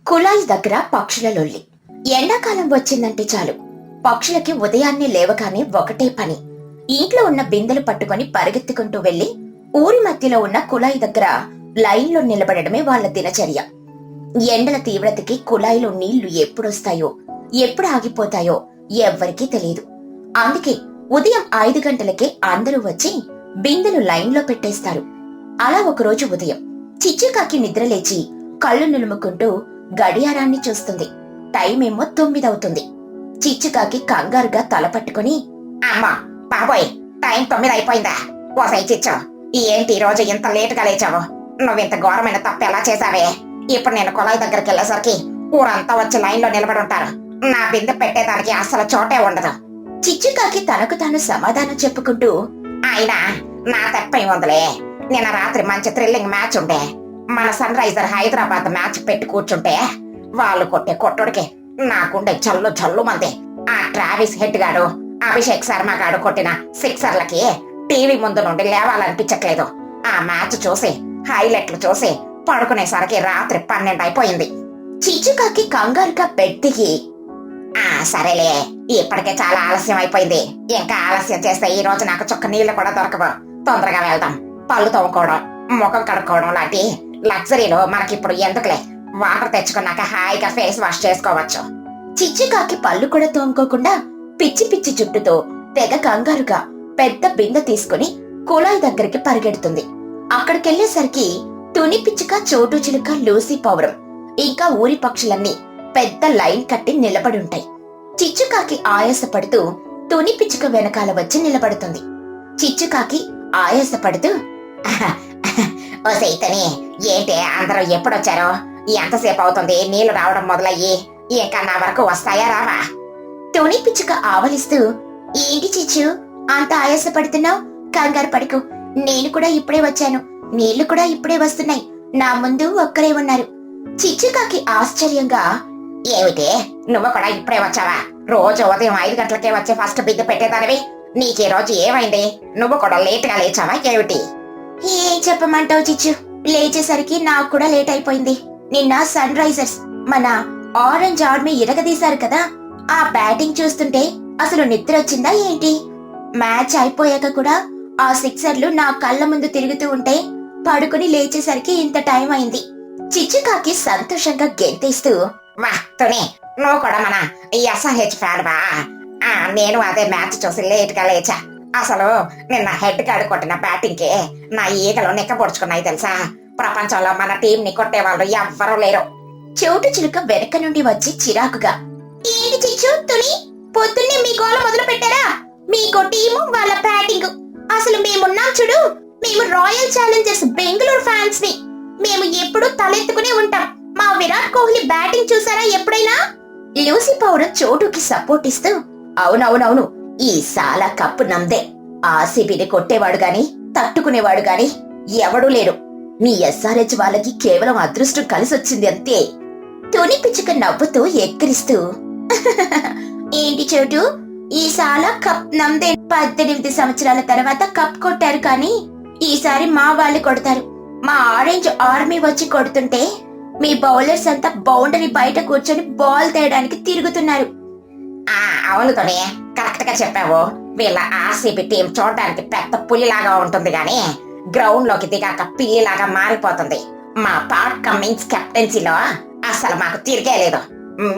కుళాయి దగ్గర పక్షుల లొల్లి. ఎండాకాలం వచ్చిందంటే చాలు పక్షులకి ఉదయాన్నే లేవగానే ఒకటే పని. ఇంట్లో ఉన్న బిందెలు పట్టుకొని పరిగెత్తుకుంటూ వెళ్లి ఊరి మధ్యలో ఉన్న కుళాయి దగ్గర లైన్లో నిలబడమే వాళ్ల దినచర్య. ఎండల తీవ్రతకి కుళాయిలో నీళ్లు ఎప్పుడొస్తాయో ఎప్పుడు ఆగిపోతాయో ఎవ్వరికీ తెలియదు. అందుకే ఉదయం 5 గంటలకే అందరూ వచ్చి బిందెలు లైన్లో పెట్టేస్తారు. అలా ఒకరోజు ఉదయం చిచ్చుకాకి నిద్రలేచి కళ్ళు నులుముకుంటూ గడియారాన్ని చూస్తుంది. టైం ఏమో 9 అవుతుంది. చిచ్చుకాకి కంగారుగా తల పట్టుకుని, అమ్మా బాబోయ్, టైం 9 అయిపోయిందా? ఓసై చిచ్చు, ఏంటి రోజు ఇంత లేటుగా లేచావు? నువ్వింత ఘోరమైన తప్పు ఎలా చేశావే? ఇప్పుడు నేను కుళాయి దగ్గరికి వెళ్ళేసరికి ఊరంతా వచ్చి లైన్లో నిలబడి ఉంటారు. నా బిందె పెట్టేదానికి అసలు చోటే ఉండదు. చిచ్చుకాకి తనకు తాను సమాధానం చెప్పుకుంటూ, అయినా నా తప్పేం ఉందిలే. నిన్న రాత్రి మంచి థ్రిల్లింగ్ మ్యాచ్ ఉండే. మన సన్ రైజర్ హైదరాబాద్ మ్యాచ్ పెట్టి కూర్చుంటే వాళ్ళు కొట్టే కొట్టుడికి నాకుండే జల్లు జల్లు మంది. ఆ ట్రావిస్ హెడ్ గాడు, అభిషేక్ శర్మ గాడు కొట్టిన సిక్సర్లకి టీవీ ముందు నుండి లేవాలనిపించట్లేదు. ఆ మ్యాచ్ చూసి హైలైట్లు చూసి పడుకునేసరికి రాత్రి 12 అయిపోయింది. చిచ్చుకాకి కంగారుగా బెడ్ దిగి, సరేలే, ఇప్పటికే చాలా ఆలస్యం అయిపోయింది. ఇంకా ఆలస్యం చేస్తే ఈ రోజు నాకు చుక్క నీళ్లు కూడా దొరకవు. తొందరగా వెళ్దాం. పళ్ళు తోముకోవడం, ముఖం కడుక్కోవడం లాంటి లగ్జరీలు మనకిప్పుడు ఎందుకులే. వాటర్ తెచ్చుకున్నాక హాయిగా ఫేస్ వాష్ చేసుకోవచ్చు. చిచ్చుకాకి పళ్ళు కూడా తోముకోకుండా పిచ్చి పిచ్చి జుట్టుతో తెగ కంగారుగా పెద్ద బిందె తీసుకుని కుళాయి దగ్గరికి పరిగెడుతుంది. అక్కడికెళ్లేసరికి తుని పిచ్చుక, చోటు చిలుక, లూసీ పౌరం ఇంకా ఊరి పక్షులన్నీ పెద్ద లైన్ కట్టి నిలబడి ఉంటాయి. చిచ్చుకాకి ఆయాసపడుతూ తుని పిచ్చుక వెనకాల వచ్చి నిలబడుతుంది. చిచ్చుకాకి ఆయాసపడుతూ, ఓ సైతని, ఏంటి అందరూ ఎప్పుడొచ్చారో? ఎంతసేపు అవుతుంది నీళ్లు రావడం మొదలయ్యి? ఇంకా నా వరకు వస్తాయా రావా? తుని పిచ్చుక ఆవలిస్తూ, ఏంటి చిచ్చు అంత ఆయాసపడుతున్నావు? కంగారు పడుకు, నేను కూడా ఇప్పుడే వచ్చాను. నీళ్లు కూడా ఇప్పుడే వస్తున్నాయి. నా ముందు ఒక్కరే ఉన్నారు. చిచ్చుకాకి ఆశ్చర్యంగా, ఏమిటి, నువ్వు కూడా ఇప్పుడే వచ్చావా? రోజు ఉదయం 5 గంటలకే వచ్చి ఫస్ట్ బిందె పెట్టేదానివి. నీకే రోజు ఏమైంది? నువ్వు కూడా లేట్ గా లేచావా ఏమిటి? ఏం చెప్పమంటావు చిచ్చు, లేచేసరికి నాకు కూడా లేట్ అయిపోయింది. నిన్న సన్ రైజర్స్ మన ఆరెంజ్ ఆర్మీ ఇరగదీశారు కదా, ఆ బ్యాటింగ్ చూస్తుంటే అసలు నిద్ర వచ్చిందా ఏంటి? మ్యాచ్ అయిపోయాక కూడా ఆ సిక్సర్లు నా కళ్ళ ముందు తిరుగుతూ ఉంటే పడుకుని లేచేసరికి ఇంత టైం అయింది. చిచ్చుకాకి సంతోషంగా గెంతేస్తూ, వా తుని, నువ్వు కూడా మన ఎస్ఆర్హెచ్ ఫ్యాన్ వా? నేను అదే మ్యాచ్ చూసి లేట్ గా లేచా. అసలు నిన్న హెడ్ గాడు కొట్టిన బ్యాటింగ్ కి నా ఈగలు నిక్కపొడుచుకున్నాయి తెలుసా? ప్రపంచంలో మన టీం ని కొట్టే వాళ్ళు ఎవ్వరూ లేరు. చోటు చిలుక వెనక నుండి వచ్చి చిరాకుగా, ఏంటి చిచ్చు, తుని, పొద్దున్నే మీ గోల మొదలు పెట్టారా? మీకో టీము, వాళ్ళ బ్యాటింగ్. అసలు మేమున్నాం చూడు, మేము రాయల్ ఛాలెంజర్స్ బెంగళూరు ఫ్యాన్స్ ని. మేము ఎప్పుడు తలెత్తుకునే ఉంటాం. మా విరాట్ కోహ్లీ బ్యాటింగ్ చూసారా ఎప్పుడైనా? లూసీ పౌడర్ చోటుకి సపోర్ట్ ఇస్తూ, అవునవునవును, ఈ సాలా కప్పు నమ్దే. ఆర్సీబీని కొట్టేవాడు గాని తట్టుకునేవాడు గాని ఎవడూ లేడు. మీ ఎస్ఆర్హెచ్ వాళ్ళకి కేవలం అదృష్టం కలిసొచ్చింది అంతే. తుని పిచ్చుక నవ్వుతూ ఎక్కిరిస్తూ, ఏంటి చోటు, ఈ సాలా కప్ నమ్దే. 18 సంవత్సరాల తర్వాత కప్ కొట్టారు కానీ ఈసారి మా వాళ్ళు కొడతారు. మా ఆరెంజ్ ఆర్మీ వచ్చి కొడుతుంటే మీ బౌలర్స్ అంతా బౌండరీ బయట కూర్చొని బాల్ తేయడానికి తిరుగుతున్నారు. అవును తుని, కరెక్ట్ గా చెప్పావు. వీళ్ళ ఆర్సీబీ టీం చూడడానికి పెద్ద పులిలాగా ఉంటుంది గాని గ్రౌండ్ లోకి దిగాక పిల్లిలాగా మారిపోతుంది. మా పాట్ కమ్మింగ్స్ కెప్టెన్సీలో అసలు మాకు తిరిగే లేదు.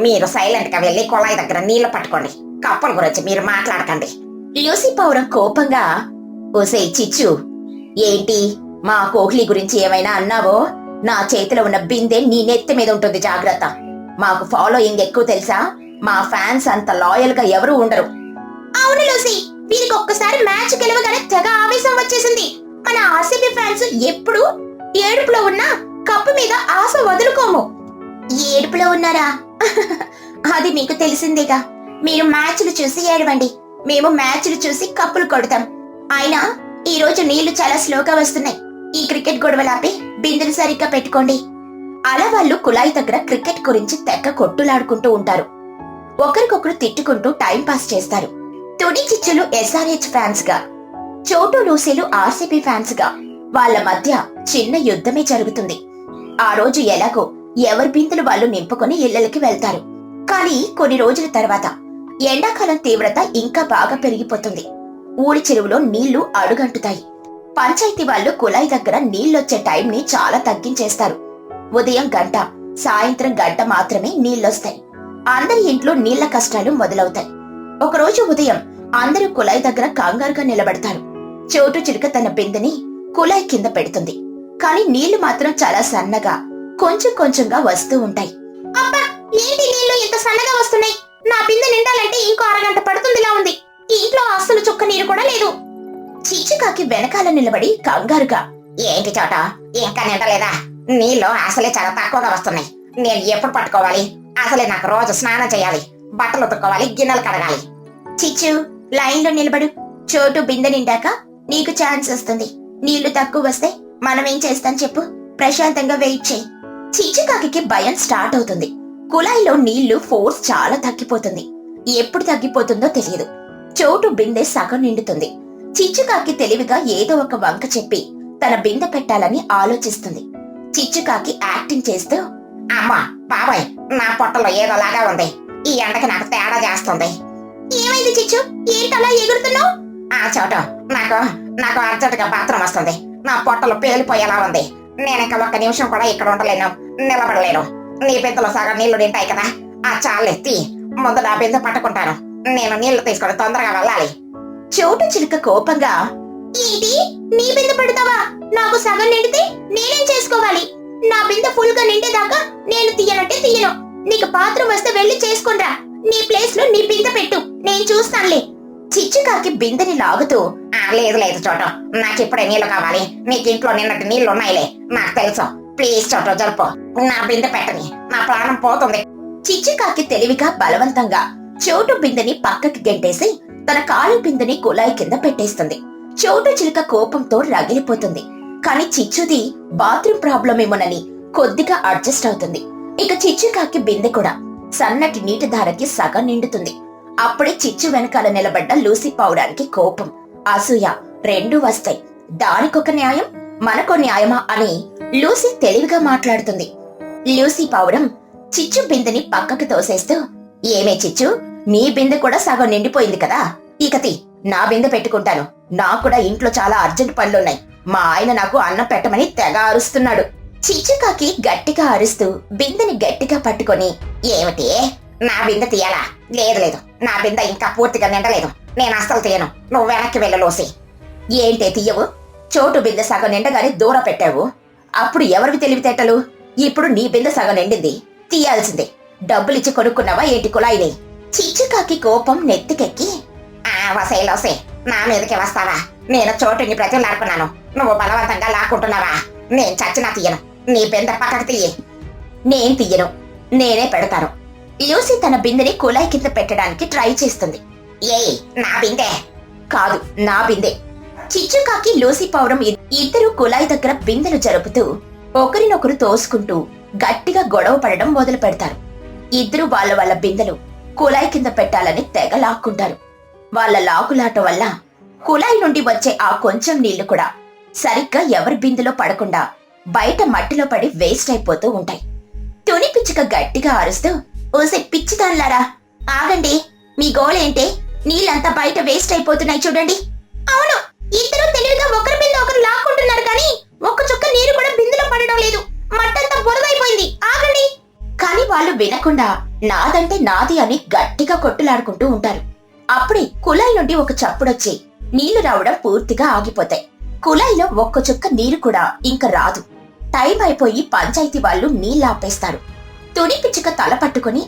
మీరు సైలెంట్ గా వెళ్లి కుళాయి దగ్గర నీళ్లు పట్టుకోండి. కప్పుల గురించి మీరు మాట్లాడకండి. లూసీ పౌరం కోపంగా, ఓసే చిచ్చు, ఏంటి మా కోహ్లీ గురించి ఏమైనా అన్నావో నా చేతిలో ఉన్న బిందె నీ నెత్తి మీద ఉంటుంది, జాగ్రత్త. మాకు ఫాలోయింగ్ ఎక్కువ తెలుసా? మా ఫ్యాన్స్ అంత లాయల్ గా ఎవరూ ఉండరు. అవును లూసీ, వీరికి ఒక్కసారి మ్యాచ్ గెలవగానే తెగ ఆవేశం వచ్చేసింది. మన ఆర్సీబీ ఫ్యాన్స్ ఎప్పుడు ఏడుపులో ఉన్నా కప్పు మీద ఆశ వదులుకోము. ఏడుపులో ఉన్నారా? అది మీకు తెలిసిందేగా. మీరు మ్యాచ్లు చూసి ఏడవండి, మేము మ్యాచ్లు చూసి కప్పులు కొడతాం. అయినా ఈ రోజు నీళ్లు చాలా స్లోగా వస్తున్నాయి. ఈ క్రికెట్ గొడవలాపి బిందెలు సరిగ్గా పెట్టుకోండి. అలా వాళ్ళు కుళాయి దగ్గర క్రికెట్ గురించి తెక్క కొట్టులాడుకుంటూ ఉంటారు. ఒకరికొకరు తిట్టుకుంటూ టైం పాస్ చేస్తారు. తుని చిచ్చులు ఎస్ఆర్హెచ్ ఫ్యాన్స్ గా, చోటు లూసీలు ఆర్సీబీ ఫ్యాన్స్ గా వాళ్ళ మధ్య చిన్న యుద్ధమే జరుగుతుంది. ఆ రోజు ఎలాగో ఎవరి బిందెలు వాళ్ళు నింపుకొని ఇళ్లకి వెళ్తారు. కానీ కొన్ని రోజుల తర్వాత ఎండాకాలం తీవ్రత ఇంకా బాగా పెరిగిపోతుంది. ఊరి చెరువులో నీళ్లు అడుగంటుతాయి. పంచాయతీ వాళ్ళు కుళాయి దగ్గర నీళ్లొచ్చే టైంని చాలా తగ్గించేస్తారు. ఉదయం గంట, సాయంత్రం గంట మాత్రమే నీళ్లొస్తాయి. అందరి ఇంట్లో నీళ్ల కష్టాలు మొదలవుతాయి. ఒకరోజు ఉదయం అందరూ కుళాయి దగ్గర కంగారుగా నిలబడతారు. చోటు చిలుక తన బిందెని కుళాయి కింద పెడుతుంది. కానీ నీళ్లు మాత్రం చాలా సన్నగా కొంచెం కొంచెంగా వస్తూ ఉంటాయి. అబ్బా, ఏంటి నీళ్లు ఇంత సన్నగా వస్తున్నాయి? నా బిందె నిండాలంటే ఇంకో అరగంట పడుతుందిలా ఉంది. ఇంట్లో అస్సలు చుక్క నీరు కూడా లేదు. చిచ్చుకాకి వెనకాల నిలబడి కంగారుగా, ఏంటి చోట ఇంకా నిండలేదా? నీళ్లు అసలే చాలా తక్కువగా వస్తున్నాయి. నేను ఎప్పుడు పట్టుకోవాలి? అసలే నాకు రోజు స్నానం చేయాలి, బట్టలు ఉతుక్కోవాలి, గిన్నెలు కడగాలి. చిచ్చు, లైన్లో నిలబడు. చోటు బిందె నిండాక నీకు ఛాన్స్ వస్తుంది. నీళ్లు తక్కువ వస్తే మనం ఏం చేస్తాం చెప్పు? ప్రశాంతంగా వెయిట్ చేయి. చిచ్చుకాకి భయం స్టార్ట్ అవుతుంది. కుళాయిలో నీళ్లు ఫోర్స్ చాలా తగ్గిపోతుంది. ఎప్పుడు తగ్గిపోతుందో తెలియదు. చోటు బిందె సగం నిండుతుంది. చిచ్చుకాకి తెలివిగా ఏదో ఒక వంక చెప్పి తన బిందె పెట్టాలని ఆలోచిస్తుంది. చిచ్చుకాకి యాక్టింగ్ చేస్తూ, అమ్మా బాబాయ్, నా పొట్టలో ఏదోలాగా ఉంది. ఈ ఎండకి నాకు తేడా చేస్తుంది. ఏమైంది చిచ్చు? ఏంటలా ఎగురుతున్నావు? ఆ చోటు, నాకు అర్జెంట్ గా బాత్రూమ్ వస్తుంది. నా పొట్టలో పేలిపోయేలా ఉంది. నేను ఇంకా ఒక్క నిమిషం కూడా ఇక్కడ ఉండలేను, నిలబడలేను. నీ బిందెలో సగం నీళ్లు నింటాయి కదా, ఆ చాలెత్తి ముందు నా బిందె పట్టుకుంటాను. నేను నీళ్లు తీసుకొని తొందరగా వెళ్ళాలి. చోటు చిలుక కోపంగా, ఏంటి నీ బిందె పెడతావా? నాకు సగం నిండితే నేనేం చేసుకోవాలి? నా బిందె ఫుల్ గా నిండేదాకా నేను తీయనంటే తీయను. నీకు బాత్రూమ్ వస్తే వెళ్లి చేసుకునిరా. నీ ప్లేస్ లో నీ బిందె పెట్టు, నేను చూస్తానులే. చిచ్చుకాకి బిందెని లాగుతూ, లేదు లేదు చోటు, నాకు ఇప్పుడే నీళ్లు కావాలి. నీకు ఇంట్లో నిన్నటి నీళ్లు ఉన్నాయిలే, నాకు తెలుసు. ప్లీజ్ చోటు, జరుపు. నా బిందె పెట్టని, నా ప్రాణం పోతుంది. చిచ్చుకాకి తెలివిగా బలవంతంగా చోటు బిందెని పక్కకి గెంటేసి తన కాలు బిందెని కుళాయి కింద పెట్టేస్తుంది. చోటు చిలుక కోపంతో రగిలిపోతుంది. కాని చిచ్చుది బాత్రూమ్ ప్రాబ్లం ఏమోనని కొద్దిగా అడ్జస్ట్ అవుతుంది. ఇక చిచ్చుకాకి బిందె కూడా సన్నటి నీటి ధారకి సగం నిండుతుంది. అప్పుడే చిచ్చు వెనకాల నిలబడ్డ లూసీ పౌడానికి కోపం, అసూయ రెండూ వస్తాయి. దానికొక న్యాయం, మనకో న్యాయమా అని లూసీ తెలివిగా మాట్లాడుతుంది. లూసీ పౌరం చిచ్చు బిందెని పక్కకు తోసేస్తూ, ఏమే చిచ్చు, నీ బిందె కూడా సగం నిండిపోయింది కదా, ఇకతి నా బిందె పెట్టుకుంటాను. నాకు కూడా ఇంట్లో చాలా అర్జెంట్ పనులున్నాయి. మా ఆయన నాకు అన్నం పెట్టమని తెగ అరుస్తున్నాడు. చిచ్చుకాకి గట్టిగా అరుస్తూ బిందెని గట్టిగా పట్టుకొని, ఏమిటి, నా బిందె తీయాలా? లేదు లేదు, నా బిందె ఇంకా పూర్తిగా నిండలేదు. నేను అస్సలు తీయను. నువ్వు వెనక్కి వెళ్ళు లూసీ. ఏంటే తీయవు? చోటు బిందె సగం నిండగానే దూర పెట్టావు. అప్పుడు ఎవరివి తెలివితేటలు? ఇప్పుడు నీ బిందె సగం నిండింది, తీయాల్సిందే. డబ్బులిచ్చి కొనుక్కున్నావా ఏంటి కుళాయిని? చిచ్చుకాకి కోపం నెత్తికెక్కి, వసే లూసీ, నా మీదకి వస్తావా? నేను చోటుని ప్రతిలాడుకున్నాను, నువ్వు బలవంతంగా లాక్కుంటున్నావా? నేను చచ్చినా తీయను. నీ బిందె పక్కకు తీయి. నేను తీయను, నేనే పెడతాను. లూసీ తన బిందెని కుళాయి కింద పెట్టడానికి ట్రై చేస్తుంది. ఏయ్, నా బిందె కాదు, నా బిందె. చిచ్చుకాకి లూసీ పౌరం ఇద్దరు కుళాయి దగ్గర బిందెలు జరుపుతూ ఒకరినొకరు తోసుకుంటూ గట్టిగా గొడవ పడడం మొదలు పెడతారు. ఇద్దరు వాళ్ళ బిందెలు కుళాయి కింద పెట్టాలని తెగ లాక్కుంటారు. వాళ్ళ లాకులాట వల్ల కుళాయి నుండి వచ్చే ఆ కొంచెం నీళ్లు కూడా సరిగ్గా ఎవరి బిందెలో పడకుండా బయట మట్టిలో పడి వేస్ట్ అయిపోతూ ఉంటాయి. తుని పిచ్చుక గట్టిగా అరుస్తూ, ఓసే పిచ్చిదాన్లారా, ఆగండి. మీ గోలేంటే? నీళ్ళంతా బయట వేస్ట్ అయిపోతున్నాయి చూడండి. అవును, ఇద్దరు తెలివిగా ఒకరి బిందె ఒకరు లాక్కుంటున్నారు కానీ ఒక్క చుక్క నీరు కూడా బిందెలో పడడం లేదు. మట్టంతా బురదైపోయింది, ఆగండి. కాని వాళ్ళు వినకుండా నాదంటే నాది అని గట్టిగా కొట్టులాడుకుంటూ ఉంటారు. అప్పుడే కుళాయి నుండి ఒక చప్పుడొచ్చి నీళ్లు రావడం పూర్తిగా ఆగిపోతాయి. కుళాయిలో ఒక్క చుక్క నీరు కూడా ఇంక రాదు. టైం అయిపోయి పంచాయతీ వాళ్ళు నీళ్ళు ఆపేస్తారు. తుని పిచ్చుక తల పట్టుకుని,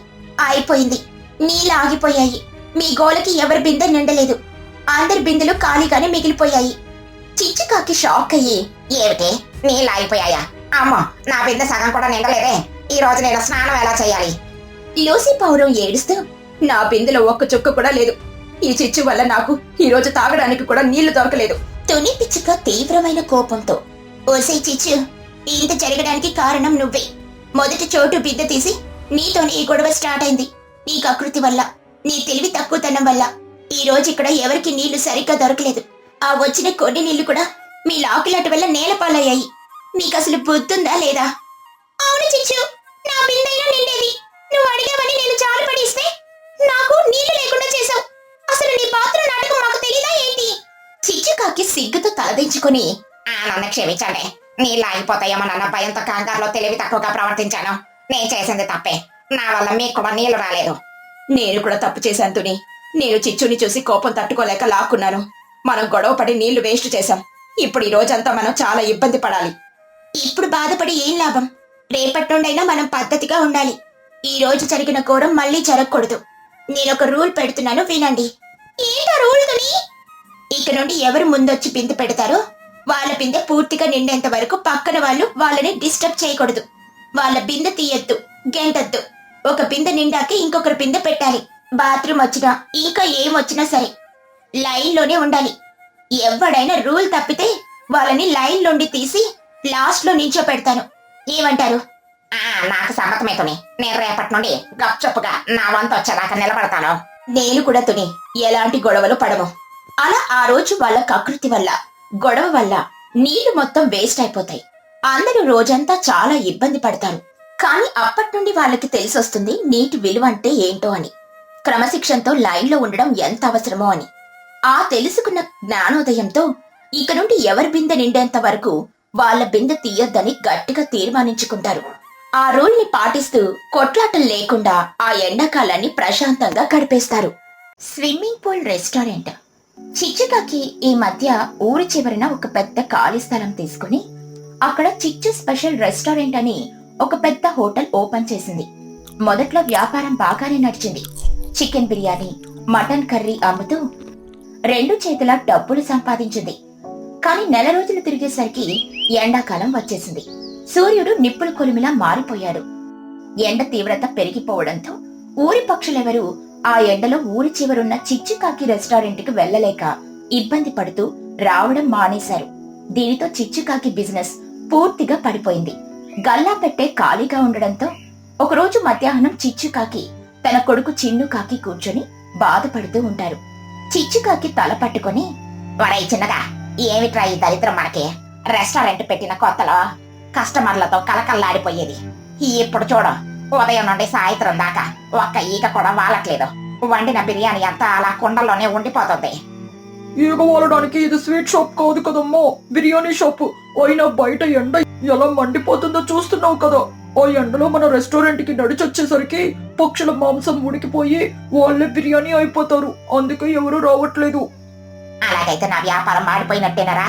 అయిపోయింది, నీళ్ళు ఆగిపోయాయి. మీ గోలకి ఎవరి బిందె నిండలేదు. అందరి బిందెలు ఖాళీగానే మిగిలిపోయాయి. చిచ్చుకాకి షాక్ అయ్యి, ఏమిటి, నీళ్ళు ఆగిపోయాయా? అమ్మో, నా బిందె సగం కూడా నిండలేదే. ఈ రోజు నేను స్నానం ఎలా చేయాలి? లూసీ పౌరం ఏడుస్తూ, నా బిందెలో ఒక్క చుక్క కూడా లేదు. ఈ చిచ్చు వల్ల నాకు ఈ రోజు తాగడానికి కూడా నీళ్లు దొరకలేదు. తుని పిచ్చుక తీవ్రమైన కోపంతో, ఓసే చిచ్చు, ఇంత జరగడానికి కారణం నువ్వే. మొదటి చోటు బిందె తీసి నీతోనే ఈ గొడవ స్టార్ట్ అయింది. నీ కకృతి వల్ల, నీ తెలివి తక్కువతనం వల్ల ఈ రోజు ఇక్కడ ఎవరికి నీళ్లు సరిగ్గా దొరకలేదు. ఆ వచ్చిన కొన్ని నీళ్లు కూడా మీ లాకులాట వల్ల నేలపాలయ్యాయి. నీకసలు బుద్ధుందా లేదా? అవును చిచ్చు, నా బిందైనా నిండేది. నువ్వు అడిగావని నేను చాలు పడిస్తే నాకు నీళ్లు లేకుండా చేశావు. అసలు నీ పాత్ర నాటకం మాకు తెలీదా ఏంటి? చిచ్చుకాకి సిగ్గుతో తలదించుకుని, నన్ను క్షమించండి. నీళ్ళు ఆగిపోతాయేమో నన్న భయంతో కంగారులో తెలివి తక్కువగా ప్రవర్తించాను. నేను చేసింది తప్పే. నా వల్ల మీకు కూడా నీళ్లు రాలేదు. నేను కూడా తప్పు చేశాను తుని. నేను చిచ్చుని చూసి కోపం తట్టుకోలేక లాక్కున్నాను. మనం గొడవ పడి నీళ్లు వేస్ట్ చేశాం. ఇప్పుడు ఈ రోజంతా మనం చాలా ఇబ్బంది పడాలి. ఇప్పుడు బాధపడి ఏం లాభం? రేపటి నుండైనా మనం పద్ధతిగా ఉండాలి. ఈ రోజు జరిగిన ఘోరం మళ్ళీ జరగకూడదు. నేనొక రూల్ పెడుతున్నాను, వినండి. ఏంటా రూల్ తుని? ఇక నుండి ఎవరు ముందొచ్చి బిందె పెడతారో వాళ్ళ బిందె పూర్తిగా నిండేంత వరకు పక్కన వాళ్ళు వాళ్ళని డిస్టర్బ్ చేయకూడదు. వాళ్ళ బిందె తీయద్దు, గెంటద్దు. ఒక బిందె నిండాక ఇంకొకరు బిందె పెట్టాలి. బాత్రూమ్ వచ్చినా ఇంకా ఏమొచ్చినా సరే లైన్ లోనే ఉండాలి. ఎవడైనా రూల్ తప్పితే వాళ్ళని లైన్ నుండి తీసి లాస్ట్ లో నించో పెడతాను. ఏమంటారు? నాకు సమ్మతమే తుని. నేను రేపటి నుండి గప్చుప్పుగా నా వంతు వచ్చేదాకా నిలబడతాను. నేను కూడా తుని ఎలాంటి గొడవలు పడము. అలా ఆ రోజు వాళ్ళ కకృతి వల్ల, గొడవ వల్ల నీళ్లు మొత్తం వేస్ట్ అయిపోతాయి. అందరూ రోజంతా చాలా ఇబ్బంది పడతారు. కానీ అప్పటి నుండి వాళ్ళకి తెలిసొస్తుంది నీటి విలువ అంటే ఏంటో అని, క్రమశిక్షణతో లైన్లో ఉండడం ఎంత అవసరమో అని. ఆ తెలుసుకున్న జ్ఞానోదయంతో ఇక నుండి ఎవరి బిందె నిండేంత వరకు వాళ్ళ బిందె తీయొద్దని గట్టిగా తీర్మానించుకుంటారు. ఆ రూల్ ని పాటిస్తూ కొట్లాటలు లేకుండా ఆ ఎండాకాలాన్ని ప్రశాంతంగా గడిపేస్తారు. Swimming pool restaurant. చిచ్చుకాకి ఈ మధ్య ఊరి చివరన ఒక పెద్ద ఖాళీ స్థలం తీసుకుని అక్కడ చిచ్చు స్పెషల్ రెస్టారెంట్ అని ఒక పెద్ద హోటల్ ఓపెన్ చేసింది. మొదట్లో వ్యాపారం బాగానే నడిచింది. చికెన్ బిర్యానీ, మటన్ కర్రీ అమ్ముతూ 2 చేతుల డబ్బులు సంపాదించింది. కానీ నెల రోజులు తిరిగేసరికి ఎండాకాలం వచ్చేసింది. సూర్యుడు నిప్పుల కొలిమిలా మారిపోయాడు. ఎండ తీవ్రత పెరిగిపోవడంతో ఊరి పక్షులెవరూ ఆ ఎండలో ఊరి చివరున్న చిచ్చుకాకి రెస్టారెంట్ కి వెళ్లలేక ఇబ్బంది పడుతూ రావడం మానేశారు. దీనితో చిచ్చుకాకి బిజినెస్ పూర్తిగా పడిపోయింది. గల్లా పెట్టే ఖాళీగా ఉండడంతో ఒకరోజు మధ్యాహ్నం చిచ్చుకాకి తన కొడుకు చిన్నుకాకి కూర్చొని బాధపడుతూ ఉంటారు. చిచ్చుకాకి తల పట్టుకుని, వరై చిన్నగా, ఏమిట్రా ఈ దరిద్రం మనకి? రెస్టారెంట్ పెట్టిన కొత్తలో కస్టమర్లతో కలకల్లాడిపోయేది. ఇప్పుడు చూడు, ఉదయం నుండి సాయంత్రం దాకా ఒక్క ఈగ కూడా వాలట్లేదు. వండిన బిర్యానీ అంతా అలా కుండల్లోనే ఉండిపోతుంది. ఈగ వాలడానికి ఇది స్వీట్ షాప్ కాదు కదమ్మా, బిర్యానీ షాప్. అయినా బయట ఎండ ఎలా మండిపోతుందో చూస్తున్నావు కదా. ఆ ఎండలో మన రెస్టారెంట్ కి నడిచొచ్చేసరికి పక్షుల మాంసం ఉడికిపోయి వాళ్ళే బిర్యానీ అయిపోతారు. అందుకే ఎవరు రావట్లేదు. అలాగైతే నా వ్యాపారం మాడిపోయినట్టేనరా.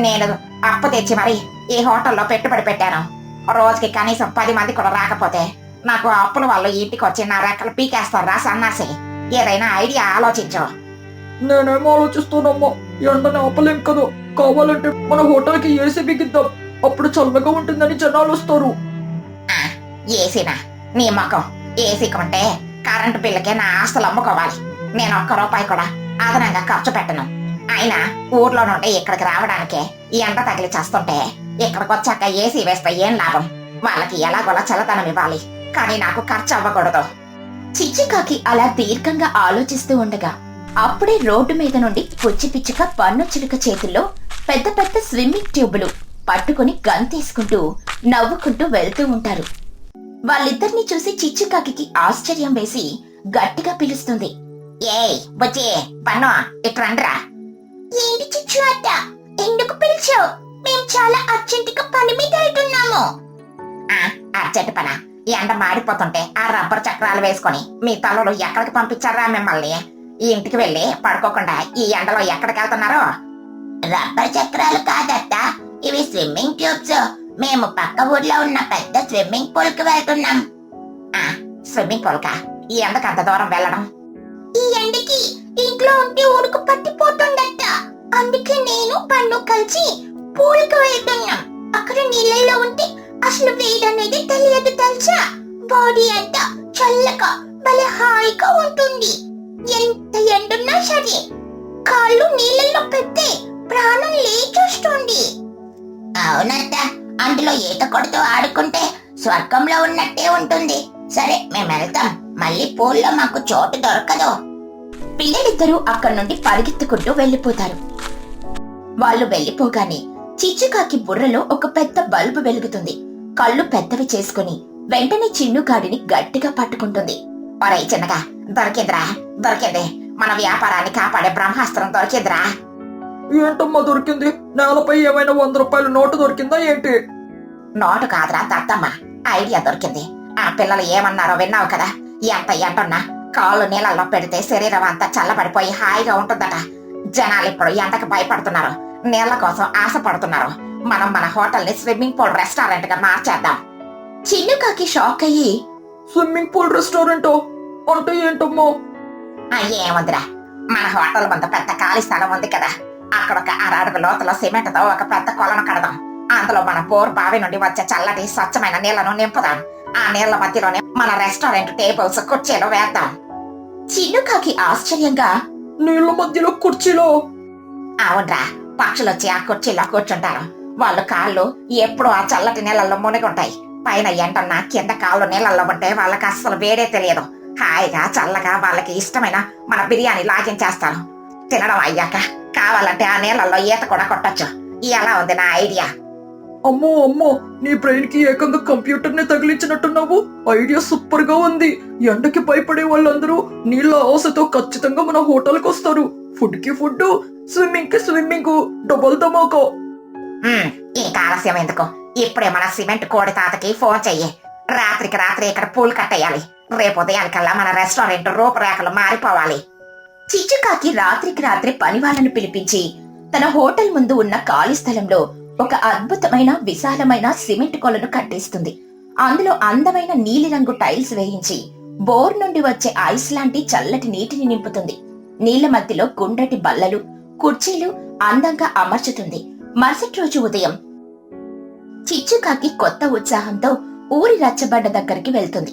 నేను అప్పు తెచ్చి మరి ఈ హోటల్లో పెట్టుబడి పెట్టాను. రోజుకి కనీసం 10 మంది కూడా రాకపోతే నాకు అప్పుల వాళ్ళు ఇంటికి వచ్చి నా రెక్కలు పీకేస్తారా సన్నాసి. ఏదైనా ఐడియా ఆలోచించు. నేనేం ఆలోచిస్తానమ్మా, ఎండని ఆపలేం కదా. కావాలంటే మన హోటల్ కి ఏసీ బిగిద్దాం. అప్పుడు చల్లగా ఉంటుందని జనాలు వస్తారు. ఏసీనా? నీ మొఖం. ఏసీ కొంటే కరెంటు బిల్లుకే నా ఆస్తులు అమ్ముకోవాలి. నేను ₹1 కూడా అదనంగా ఖర్చు పెట్టను. అయినా ఊర్లో నుండి ఇక్కడికి రావడానికే ఈ ఎండ తగిలి చేస్తుంటే ఇక్కడికి వచ్చాక ఏసీ వేస్తే ఏం లాభం? వాళ్ళకి ఎలాగోలా చల్లదనం ఇవ్వాలి, కానీ నాకు ఖర్చు అవ్వకూడదు. చిచ్చుకాకి అలా దీర్ఘంగా ఆలోచిస్తూ ఉండగా అప్పుడే రోడ్డు మీద నుండి పుచ్చి పిచ్చుక పన్ను చిలుక చేతుల్లో పెద్ద పెద్ద స్విమ్మింగ్ ట్యూబులు పట్టుకుని గంతేసుకుంటూ నవ్వుకుంటూ వెళ్తూ ఉంటారు. వాళ్ళిద్దరిని చూసి చిచ్చుకాకి ఆశ్చర్యం వేసి గట్టిగా పిలుస్తుంది. ఏయ్ బుజ్జి, పన్ను ఇట్రండ్రా. ఏంటి చిచ్చు అత్త, ఎందుకు పిలిచావు? మేము చాలా అర్జెంటుగా పని మీద వెళ్తున్నాము. అర్జెంట్ పనా? ఎండ మాడిపోతుంటే ఆ రబ్బర్ చక్రాలు వేసుకొని మీ తలలు ఎక్కడికి పంపించారా మిమ్మల్ని? ఈ ఇంటికి వెళ్ళి పడుకోకుండా ఈ ఎండలో ఎక్కడికి వెళ్తున్నారో? రబ్బర్ చక్రాలు కాదత్త, ఇవి స్విమ్మింగ్ ట్యూబ్స్. మేము పక్క ఊర్లో ఉన్న పెద్ద స్విమ్మింగ్ పూల్ కి వెళ్తున్నాం. స్విమ్మింగ్ పూల్ కా? ఈ ఎండకు అంత దూరం వెళ్ళడం? ఈ ఎండకి ఇంట్లో ఉంటే ఉడుకు పట్టిపోతుందట. అందుకే నేను పన్ను కలిసి పూల్ కి వెళ్తున్నాం. అక్కడ నీళ్ళలో ఉంటే అసలు వేడనేది తెలియదు తెలుసా. బాడీ అంతా చల్లగా భలే హాయిగా ఉంటుంది. ఎంత ఎండున్నా సరే కాళ్ళు నీళ్ళలో పెడితే ప్రాణం లేచొస్తుంది. అవునత్త, అందులో ఈత కొడుతూ ఆడుకుంటే స్వర్గంలో ఉన్నట్టే ఉంటుంది. సరే, మేము వెళ్తాం. మళ్ళీ పూల్లో మాకు చోటు దొరకదు. పిల్లలిద్దరూ అక్కడి నుండి పరిగెత్తుకుంటూ వెళ్లిపోతారు. వాళ్ళు వెళ్లిపోగానే చిచ్చుకాకి బుర్రలో ఒక పెద్ద బల్బు వెలుగుతుంది. కళ్ళు పెద్దవి చేసుకుని వెంటనే చిన్నుగాడిని గట్టిగా పట్టుకుంటుంది. ఒరే చిన్నగా, దొరికిందిరా, దొరికింది. మన వ్యాపారాన్ని కాపాడే బ్రహ్మాస్త్రం దొరికిందిరా. ఏంటమ్మా దొరికింది? నేలపై ఏమైనా 100 రూపాయల నోటు దొరికిందా ఏంటి? నోటు కాదురా దద్దమ్మ, ఐడియా దొరికింది. ఆ పిల్లలు ఏమన్నారో విన్నావు కదా, ఎంత ఎండున్నా కాళ్ళు నీళ్ళల్లో పెడితే శరీరం అంతా చల్లబడిపోయి హాయిగా ఉంటుందట. జనాలు ఇప్పుడు ఎండకు భయపడుతున్నారు, నీళ్ల కోసం ఆశపడుతున్నారు. మనం మన హోటల్ ని స్విమ్మింగ్ పూల్ రెస్టారెంట్ గా మార్చేద్దాం. చిన్నుకాకి షాక్ అయ్యి, స్విమ్మింగ్ పూల్ రెస్టారెంట్ అంటే ఏంటమ్మా? ఏముందిరా, మన హోటల్ ముందు పెద్ద ఖాళీ స్థలం ఉంది కదా, అక్కడ ఒక 6 అడుగు లోతులో సిమెంట్ తో ఒక పెద్ద కొలను కడదాం. అందులో మన బోర్ బావి నుండి వచ్చే చల్లటి స్వచ్ఛమైన నీళ్లను నింపుదాం. ఆ నీళ్ల మధ్యలోనే మన రెస్టారెంట్ టేబుల్స్ కుర్చీలు వేద్దాం. చిన్నుకాకి ఆశ్చర్యంగా, నీళ్ళ మధ్యలో కుర్చీలో? అవునరా, పక్షులొచ్చి ఆ కుర్చీలో కూర్చుంటారు. వాళ్ళు కాళ్ళు ఎప్పుడు ఆ చల్లటి నీళ్ళల్లో మునిగుంటాయి. పైన ఎంటన్నా కింద కాళ్ళు నీళ్ళల్లో ఉంటే వాళ్ళకి అస్సలు వేడే తెలియదు. హాయిగా చల్లగా వాళ్ళకి ఇష్టమైన మన బిర్యానీ లాగించేస్తారు. తినడం అయ్యాక కావాలంటే ఆ నీళ్ళల్లో ఈత కూడా కొట్టొచ్చు. ఎలా ఉంది నా ఐడియా? అమ్మో అమ్మో, నీ బ్రెయిన్ కి ఏకంగా కంప్యూటర్ ని తగిలించినట్టున్నావు. ఐడియా సూపర్ గా ఉంది. ఎండకి భయపడే వాళ్ళందరూ నీళ్ళ ఆశతో ఖచ్చితంగా మన హోటల్ కి వస్తారు. ఫుడ్ కి ఫుడ్, స్విమ్మింగ్ కి స్విమ్మింగ్, డబుల్ ధమాకా. ఇంకా ఆలస్యం ఎందుకు? ఇప్పుడే మన సిమెంట్ కోడి తాతకి ఫోన్ చెయ్యి. రాత్రికి రాత్రి ఇక్కడ పూల్ కట్టేయాలి. రేపు ఉదయానికల్లా మన రెస్టారెంట్ రూపురేఖలు మారిపోవాలి. చిచ్చుకాకి రాత్రికి రాత్రి పని వాళ్ళను పిలిపించి తన హోటల్ ముందు ఉన్న ఖాళీ స్థలంలో ఒక అద్భుతమైన విశాలమైన సిమెంట్ కొలను కట్టేస్తుంది. అందులో అందమైన నీలిరంగు టైల్స్ వేయించి బోర్ నుండి వచ్చే ఐస్ లాంటి చల్లటి నీటిని నింపుతుంది. నీళ్ల మధ్యలో గుండ్రటి బల్లలు, కుర్చీలు అందంగా అమర్చుతుంది. మరుసటి రోజు ఉదయం చిచ్చుకాకి కొత్త ఉత్సాహంతో ఊరి రచ్చబండ దగ్గరికి వెళ్తుంది.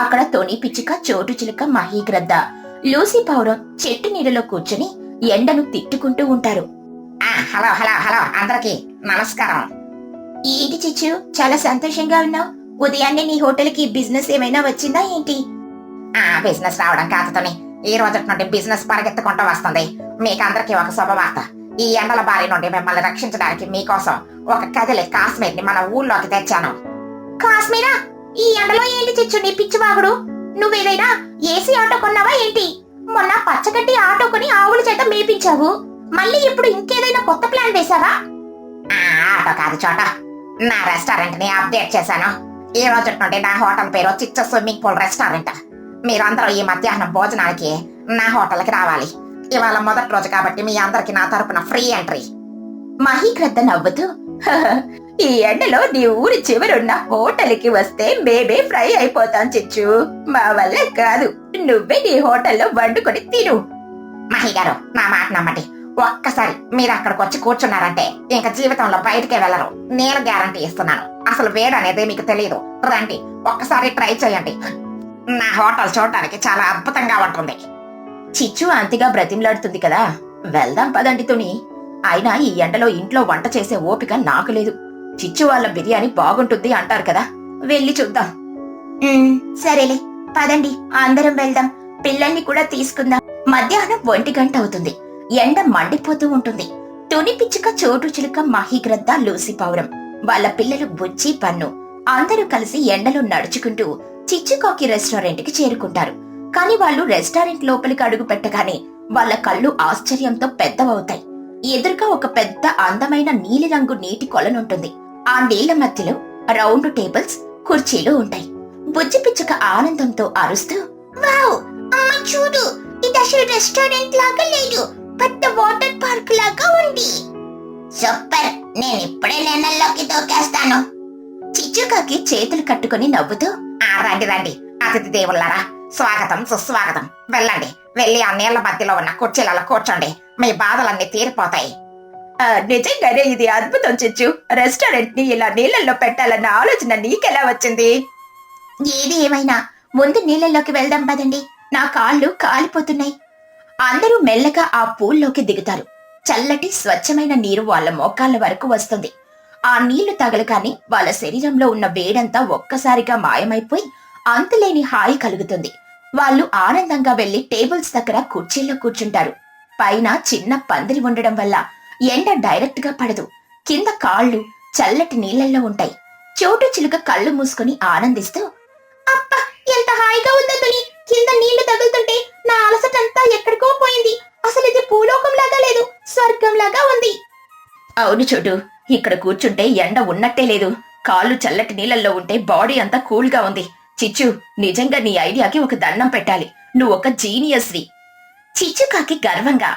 అక్కడ తొని పిచ్చుక, చోటు చిలుక, మహీగ్రద్ద, లూసీ పౌరం చెట్టు నీడలో కూర్చుని ఎండను తిట్టుకుంటూ ఉంటారు. హలో హలో హలో, అందరికి నమస్కారం. ఏంటి చిచ్చు, చాలా సంతోషంగా ఉన్నావు? ఉదయాన్నే నీ హోటల్ కి బిజినెస్ ఏమైనా వచ్చిందా ఏంటి? బిజినెస్ రావడం కాదుతోని, ఈ రోజు నుండి బిజినెస్ పరిగెత్తుకుంటూ వస్తుంది. మీకందరికి ఒక శుభవార్త. ఈ ఎండల బారి నుండి మిమ్మల్ని రక్షించడానికి మీకోసం ఒక కదిలే కాశ్మీర్ ని మన ఊళ్ళోకి తెచ్చాను. కాశ్మీరా? ఈ ఎండలో ఏంటి చిచ్చు నీ పిచ్చివాగుడు? నువ్వేదైనా ఏసీ ఆటో కొన్నావా ఏంటి? మొన్న పచ్చగడ్డి ఆటో కొని ఆవుల చేత మేపించావు. మళ్ళీ ఇప్పుడు ఇంకేదైనా కొత్త ప్లాన్ వేసావా? ఆటో కాదు చోట, నా రెస్టారెంట్ ని అప్డేట్ చేశాను. ఈ రోజు నుండి నా హోటల్ పేరు చిచ్చ స్విమ్మింగ్ పూల్ రెస్టారెంట్. మీరందరూ ఈ మధ్యాహ్నం భోజనానికి నా హోటల్ కి రావాలి. ఇవాళ మొదటి రోజు కాబట్టి మీ అందరికి నా తరపున ఫ్రీ ఎంట్రీ. మహీగ్రద్ద నవ్వుతూ, ఈ ఎండలో నీ ఊరి చివరున్న హోటల్ కి వస్తే మేమే ఫ్రై అయిపోతాం చిచ్చు. మా వల్ల కాదు, నువ్వే నీ హోటల్లో వండుకొని తిను. మహి గారు, నా మాట నమ్మండి. ఒక్కసారి మీరు అక్కడికి వచ్చి కూర్చున్నారంటే ఇంకా జీవితంలో బయటకే వెళ్లరు. నేను గ్యారంటీ ఇస్తున్నాను. అసలు వేడి అనేది మీకు తెలియదు. రండి, ఒక్కసారి ట్రై చేయండి. నా హోటల్ చూడటానికి చాలా అద్భుతంగా ఉంటుంది. చిచ్చు అంతిగా బ్రతిమలాడుతుంది కదా, వెళ్దాం పదండి తుని. అయినా ఈ ఎండలో ఇంట్లో వంట చేసే ఓపిక నాకు లేదు. చిచ్చు వాళ్ళ బిర్యానీ బాగుంటుంది అంటారు కదా, వెళ్ళి చూద్దాం. సరేలే పదండి, అందరం వెళ్దాం. పిల్లల్ని కూడా తీసుకుందాం. మధ్యాహ్నం 1 గంట అవుతుంది. ఎండ మండిపోతూ ఉంటుంది. తుని పిచ్చుక, చోటు చిలుక, మహీగ్రద్ద, లూసీ పౌరం వాళ్ళ పిల్లలు బుజ్జి, పన్ను అందరూ కలిసి ఎండలో నడుచుకుంటూ చిచ్చుకాకి రెస్టారెంట్ కి చేరుకుంటారు. కాని వాళ్ళు రెస్టారెంట్ లోపలికి అడుగు పెట్టగానే వాళ్ళ కళ్ళు ఆశ్చర్యంతో పెద్దవవుతాయి. ఎదురుగా ఒక పెద్ద అందమైన నీలిరంగు నీటి కొలనుంటుంది. ఆ నీళ్ల మధ్యలో రౌండ్ టేబుల్స్, కుర్చీలు ఉంటాయి. బుజ్జి పిచ్చుక ఆనందంతో అరుస్తూ, వావ్ అమ్మ చూడు, ఇది అసలు రెస్టారెంట్ లాగా లేదు, పెద్ద వాటర్ పార్క్ లాగా ఉంది. సూపర్, నేను ఇప్పుడే నీళ్ళలోకి దూకేస్తాను. చిచ్చుకాకి చేతులు కట్టుకుని నవ్వుతూ, రండి రండి అతిథి దేవుళ్ళారా, స్వాగతం సుస్వాగతం. వెళ్ళండి, వెళ్ళి ఆ నీళ్ల మధ్యలో ఉన్న కుర్చీలలో కూర్చోండి. మీ బాధలన్నీ తీరిపోతాయి. నిజంగానే ఇది అద్భుతం చిచ్చు. రెస్టారెంట్ ని ఇలా నీళ్ళల్లో పెట్టాలన్న ఆలోచన నీకెలా వచ్చింది? ఏది ఏమైనా ముందు నీళ్ళలోకి వెళ్దాం పదండి, నా కాళ్ళు కాలిపోతున్నాయి. అందరూ మెల్లగా ఆ పూల్లోకి దిగుతారు. చల్లటి స్వచ్ఛమైన నీరు వాళ్ళ మోకాళ్ళ వరకు వస్తుంది. ఆ నీళ్లు తగలగానే వాళ్ళ శరీరంలో ఉన్న వేడంతా ఒక్కసారిగా మాయమైపోయి అంతులేని హాయి కలుగుతుంది. వాళ్ళు ఆనందంగా వెళ్లి టేబుల్స్ దగ్గర కుర్చీల్లో కూర్చుంటారు. పైన చిన్న పందిరి ఉండడం వల్ల ఎండ డైరెక్ట్ గా పడదు. కింద కాళ్ళు చల్లటి నీళ్లలో ఉంటాయి. చోటు చిలుక కళ్ళు మూసుకొని ఆనందిస్తూ, అబ్బా ఎంత హాయిగా ఉందో తుని, కింద నీళ్లు తగులుతుంటే నా అలసటంతా ఎక్కడికో పోయింది. అసలు ఇది భూలోకం లాగా లేదు, స్వర్గం లాగా ఉంది. అవును చోటు, ఇక్కడ కూర్చుంటే ఎండ ఉన్నట్టే లేదు. కాళ్ళు చల్లటి నీళ్ళల్లో ఉంటే బాడీ అంతా కూల్గా ఉంది. చిచ్చు, నిజంగా నీ ఐడియాకి ఒక దండం పెట్టాలి. నువ్వు ఒక జీనియస్వి. చిచ్చుకాకి గర్వంగా,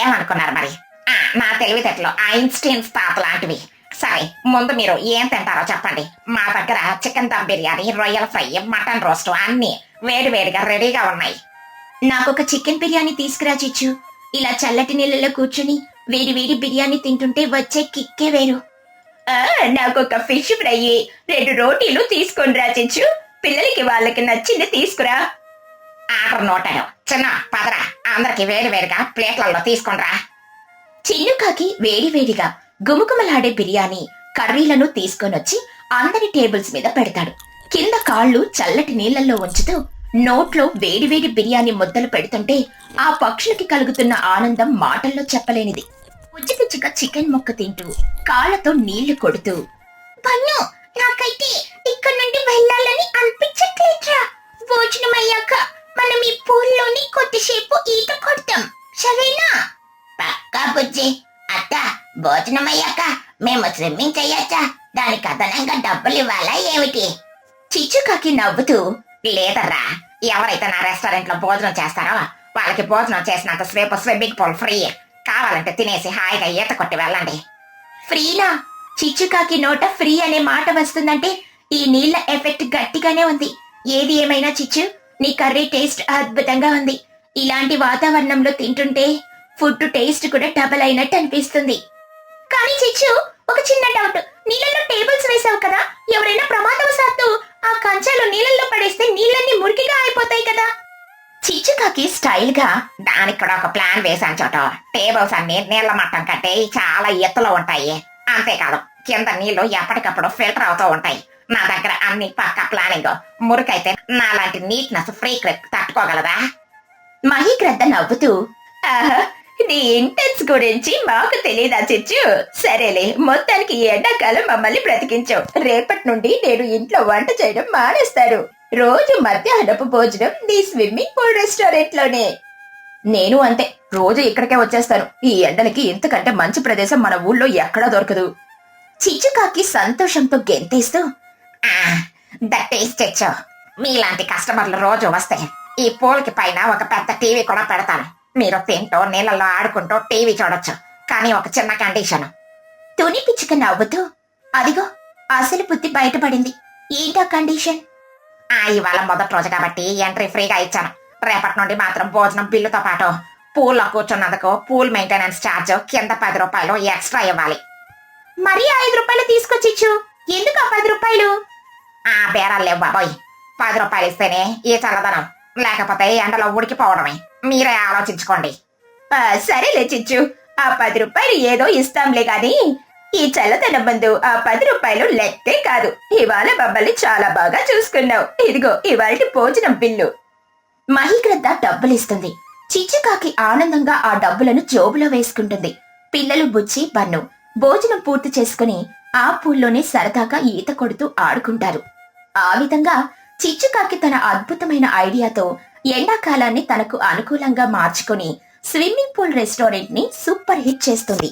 ఏమనుకున్నారు మరి? నా తెలివితేటలు ఐన్స్టీన్స్ తాత లాంటివి. సరే, ముందు మీరు ఏం తింటారో చెప్పండి. మా దగ్గర చికెన్ దమ్ బిర్యానీ, రొయ్యల ఫ్రై, మటన్ రోస్ట్ అన్ని వేడివేడిగా రెడీగా ఉన్నాయి. నాకొక చికెన్ బిర్యానీ తీసుకురా చిచ్చు. ఇలా చల్లటి నీళ్ళలో కూర్చుని వేడి వేడి బిర్యానీ తింటుంటే వచ్చే కిక్కే వేరు. నాకొక ఫిష్ ఫ్రై, 2 రోటీలు తీసుకొనిరా చిచ్చు. పిల్లలకి వాళ్ళకి నచ్చింది తీసుకురా. ఆర్డర్ నోటాను. చిన్న పదరా, అందరికి వేడివేడిగా ప్లేట్లలో తీసుకొనిరా. చిన్నుకాకి వేడివేడిగా గుమగుమలాడే బిర్యానీ, కర్రీలను తీసుకొనొచ్చి అందరి టేబుల్స్ మీద పెడతాడు. కింద కాళ్ళు చల్లటి నీళ్లలో ఉంచుతూ నోట్లో వేడివేడి బిర్యానీ ముద్దలు పెడుతుంటే ఆ పక్షులకి కలుగుతున్న ఆనందం మాటల్లో చెప్పలేనిది. పుచ్చిపుచ్చిగా చికెన్ ముక్క తింటూ కాళ్ళతో నీళ్లు కొడుతూ, పన్ను నాకైతే ఇక్కడ నుండి వెళ్ళాలని అనిపించట్లేట్రా. భోజనం అయ్యాక మనం ఈ పూల్లోని కొద్దిసేపు ఈత కొడతాం, సరేనా? పక్కా బుజ్జి. అత్త, భోజనం అయ్యాక మేము స్విమ్మింగ్ చెయ్యొచ్చా? దానికి అదనంగా డబ్బులు ఇవ్వాలా ఏమిటి? చిచ్చుకాకి నవ్వుతూ, లేదర్రా, ఎవరైతే నా రెస్టారెంట్ లో భోజనం చేస్తారో వాళ్ళకి భోజనం చేసినంత సేపు స్విమ్మింగ్ పూల్ ఫ్రీ. కావాలంటే తినేసి హాయిగా ఈత కొట్టి వెళ్ళండి. ఫ్రీనా? చిచ్చుకాకి నోట ఫ్రీ అనే మాట వస్తుందంటే ఈ నీళ్ల ఎఫెక్ట్ గట్టిగానే ఉంది. ఏది ఏమైనా చిచ్చు, నీ కర్రీ టేస్ట్ అద్భుతంగా ఉంది. ఇలాంటి వాతావరణంలో తింటుంటే ఫుడ్ టేస్ట్ కూడా డబల్ అయినట్టు అనిపిస్తుంది. కానీ చిచ్చు, ఒక చిన్న డౌట్. నీళ్ళలో టేబుల్స్ వేసావు కదా, ఎవరైనా ప్రమాదవశాత్తు ఆ కంచాలు నీళ్ళల్లో పడేస్తే నీళ్ళన్నీ మురికిగా అయిపోతాయి కదా? చిచ్చుకాకి స్టైల్ గా, దానికి కూడా ఒక ప్లాన్ వేసాను చోట. టేబుల్స్ అన్ని నీళ్ల మట్టం కంటే చాలా ఎత్తులో ఉంటాయి. అంతేకాదు, కింద నీళ్లు ఎప్పటికప్పుడు ఫిల్టర్ అవుతూ ఉంటాయి. నా దగ్గర అన్ని పక్క ప్లానింగ్. మురికైతే నాలాంటి నీట్నెస్ ఫ్రీక్ తట్టుకోగలదా? మహీగ్రద్ద నవ్వుతూ, ఆహా, నీ ఇంటెన్స్ గురించి మాకు తెలీదా చిచ్చు? సరేలే, మొత్తానికి ఈ ఎండాకాలం మమ్మల్ని బ్రతికించావు. రేపటి నుండి నేను ఇంట్లో వంట చేయడం మానేస్తాను. రోజు మధ్యాహ్నపు భోజనం నీ స్విమ్మింగ్ పూల్ రెస్టారెంట్ లోనే. నేను అంతే, రోజు ఇక్కడికే వచ్చేస్తాను. ఈ ఎండలకి ఇంతకంటే మంచి ప్రదేశం మన ఊళ్ళో ఎక్కడా దొరకదు. చిచ్చుకాకి సంతోషంతో గెంతేస్తూ, దట్ ఈస్ తెచ్చు. మీలాంటి కస్టమర్లు రోజు వస్తే ఈ పూల్కి పైన ఒక పెద్ద టీవీ కూడా పెడతాను. మీరు తింటూ నీళ్ళల్లో ఆడుకుంటూ టీవీ చూడొచ్చు. కానీ ఒక చిన్న కండిషన్. తుని పిచ్చుక నవ్వుతూ, అదిగో అసలు బుద్ధి బయటపడింది. ఏంటా కండిషన్? ఇవాళ మొదటి రోజు కాబట్టి ఎంట్రీ ఫ్రీగా ఇచ్చాను. రేపటి నుండి మాత్రం భోజనం బిల్లుతో పాటు పూల్లో కూర్చున్నందుకు పూల్ మెయింటెనెన్స్ ఛార్జ్ కింద 10 రూపాయలు ఎక్స్ట్రా ఇవ్వాలి. మరీ 5 రూపాయలు తీసుకొచ్చిచ్చు. ఎందుకు ఆ 10 రూపాయలు? బేరాలు లేవు బాబోయ్. 10 రూపాయలు ఇస్తేనే ఈ చల్లదనం, లేకపోతే ఎండలో ఉడికిపోవడమే. మీరే ఆలోచించుకోండి. సరేలే చిచ్చు, ఆ 10 రూపాయలు ఏదో ఇస్తాంలే గాని ఈ చల్లదనం ముందు ఆ 10 రూపాయలు లెక్కే కాదు. ఇవాళ మమ్మల్ని చాలా బాగా చూసుకున్నావు. ఇదిగో ఇవాళ భోజనం బిల్లు. మహీగ్రద్ద డబ్బులిస్తుంది. చిచ్చుకాకి ఆనందంగా ఆ డబ్బులను జోబులో వేసుకుంటుంది. పిల్లలు బుచ్చి, బన్ను భోజనం పూర్తి చేసుకుని ఆ పూల్లోనే సరదాగా ఈత కొడుతూ ఆడుకుంటారు. ఆ విధంగా చిచ్చుకాకి తన అద్భుతమైన ఐడియాతో ఎండాకాలాన్ని తనకు అనుకూలంగా మార్చుకుని స్విమ్మింగ్ పూల్ రెస్టారెంట్ ని సూపర్ హిట్ చేస్తుంది.